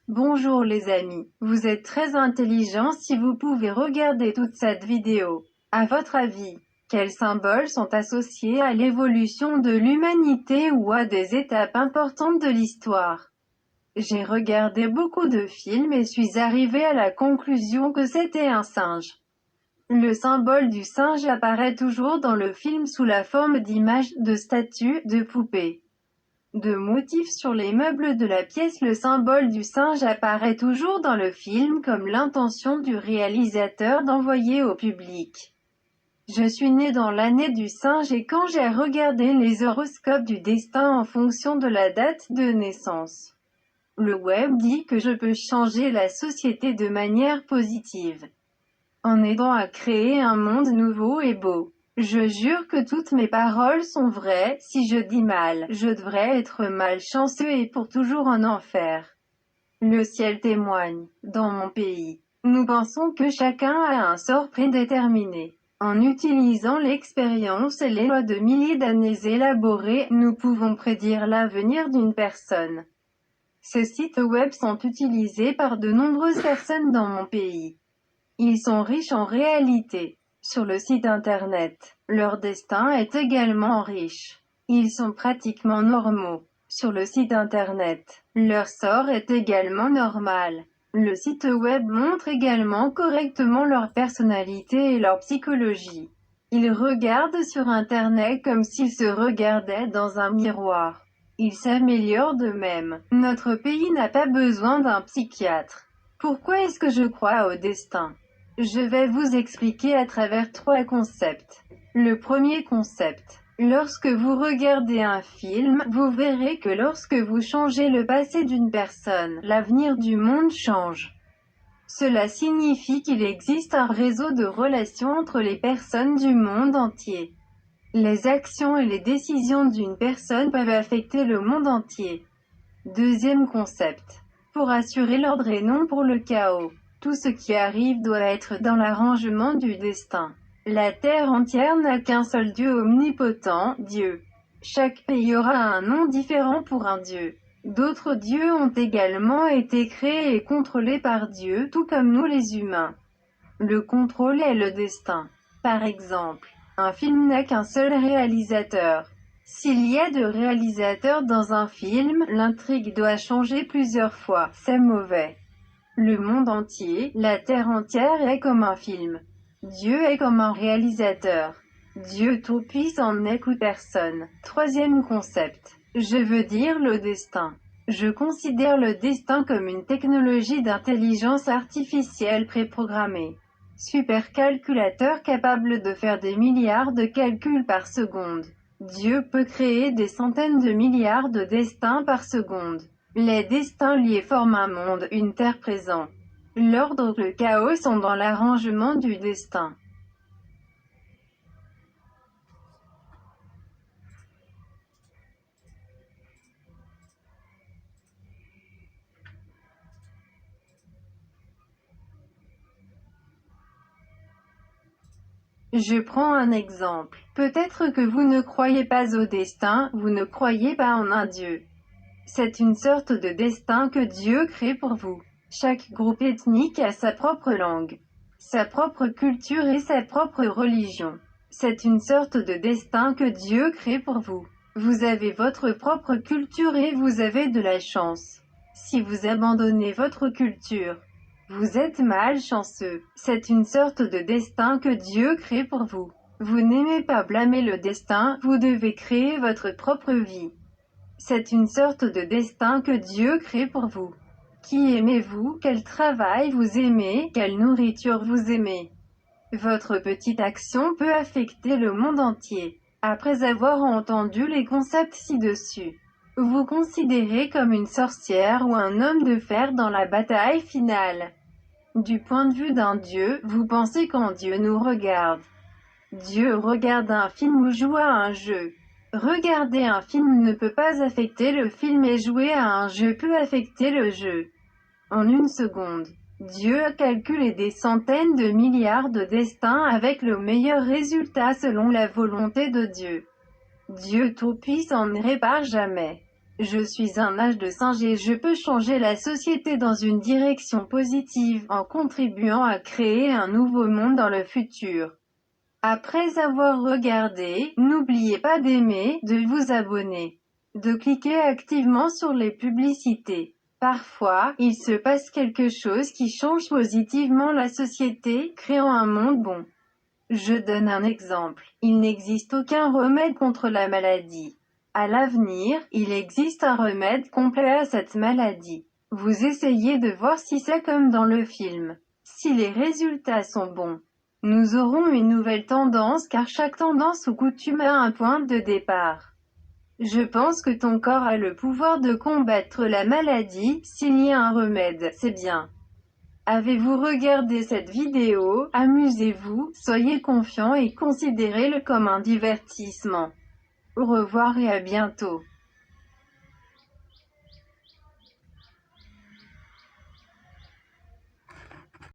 Bonjour les amis, vous êtes très intelligents si vous pouvez regarder toute cette vidéo. À votre avis, quels symboles sont associés à l'évolution de l'humanité ou à des étapes importantes de l'histoire? J'ai regardé beaucoup de films et suis arrivé à la conclusion que c'était un singe. Le symbole du singe apparaît toujours dans le film sous la forme d'images, de statues, de poupées. De motifs sur les meubles de la pièce. Le symbole du singe apparaît toujours dans le film comme l'intention du réalisateur d'envoyer au public. Je suis né dans l'année du singe et quand j'ai regardé les horoscopes du destin en fonction de la date de naissance, le web dit que je peux changer la société de manière positive, en aidant à créer un monde nouveau et beau. Je jure que toutes mes paroles sont vraies. Si je dis mal, je devrais être malchanceux et pour toujours en enfer. Le ciel témoigne. Dans mon pays, nous pensons que chacun a un sort prédéterminé. En utilisant l'expérience et les lois de milliers d'années élaborées, nous pouvons prédire l'avenir d'une personne. Ces sites web sont utilisés par de nombreuses personnes dans mon pays. Ils sont riches en réalité. Sur le site internet, leur destin est également riche. Ils sont pratiquement normaux. Sur le site internet, leur sort est également normal. Le site web montre également correctement leur personnalité et leur psychologie. Ils regardent sur internet comme s'ils se regardaient dans un miroir. Ils s'améliorent d'eux-mêmes. Notre pays n'a pas besoin d'un psychiatre. Pourquoi est-ce que je crois au destin? Je vais vous expliquer à travers 3 concepts. Le premier concept. Lorsque vous regardez un film, vous verrez que lorsque vous changez le passé d'une personne, l'avenir du monde change. Cela signifie qu'il existe un réseau de relations entre les personnes du monde entier. Les actions et les décisions d'une personne peuvent affecter le monde entier. Deuxième concept. Pour assurer l'ordre et non pour le chaos. Tout ce qui arrive doit être dans l'arrangement du destin. La terre entière n'a qu'un seul Dieu omnipotent, Dieu. Chaque pays aura un nom différent pour un Dieu. D'autres dieux ont également été créés et contrôlés par Dieu, tout comme nous les humains. Le contrôle est le destin. Par exemple, un film n'a qu'un seul réalisateur. S'il y a 2 réalisateurs dans un film, l'intrigue doit changer plusieurs fois. C'est mauvais. Le monde entier, la terre entière est comme un film. Dieu est comme un réalisateur. Dieu Tout-Puissant n'écoute personne. Troisième concept. Je veux dire le destin. Je considère le destin comme une technologie d'intelligence artificielle préprogrammée. Supercalculateur capable de faire des milliards de calculs par seconde. Dieu peut créer des centaines de milliards de destins par seconde. Les destins liés forment un monde, une terre présent. L'ordre et le chaos sont dans l'arrangement du destin. Je prends un exemple. Peut-être que vous ne croyez pas au destin, vous ne croyez pas en un Dieu. C'est une sorte de destin que Dieu crée pour vous. Chaque groupe ethnique a sa propre langue, sa propre culture et sa propre religion. C'est une sorte de destin que Dieu crée pour vous. Vous avez votre propre culture et vous avez de la chance. Si vous abandonnez votre culture, vous êtes malchanceux. C'est une sorte de destin que Dieu crée pour vous. Vous n'aimez pas blâmer le destin, vous devez créer votre propre vie. C'est une sorte de destin que Dieu crée pour vous. Qui aimez-vous? Quel travail vous aimez? Quelle nourriture vous aimez? Votre petite action peut affecter le monde entier. Après avoir entendu les concepts ci-dessus, vous considérez comme une sorcière ou un homme de fer dans la bataille finale. Du point de vue d'un Dieu, vous pensez quand Dieu nous regarde. Dieu regarde un film ou joue à un jeu. Regarder un film ne peut pas affecter le film et jouer à un jeu peut affecter le jeu. En une seconde, Dieu a calculé des centaines de milliards de destins avec le meilleur résultat selon la volonté de Dieu. Dieu Tout-Puissant ne répare jamais. Je suis un âge de singe et je peux changer la société dans une direction positive, en contribuant à créer un nouveau monde dans le futur. Après avoir regardé, n'oubliez pas d'aimer, de vous abonner, de cliquer activement sur les publicités. Parfois, il se passe quelque chose qui change positivement la société, créant un monde bon. Je donne un exemple. Il n'existe aucun remède contre la maladie. À l'avenir, il existe un remède complet à cette maladie. Vous essayez de voir si c'est comme dans le film. Si les résultats sont bons, nous aurons une nouvelle tendance car chaque tendance ou coutume a un point de départ. Je pense que ton corps a le pouvoir de combattre la maladie, s'il y a un remède, c'est bien. Avez-vous regardé cette vidéo? Amusez-vous, soyez confiants et considérez-le comme un divertissement. Au revoir et à bientôt.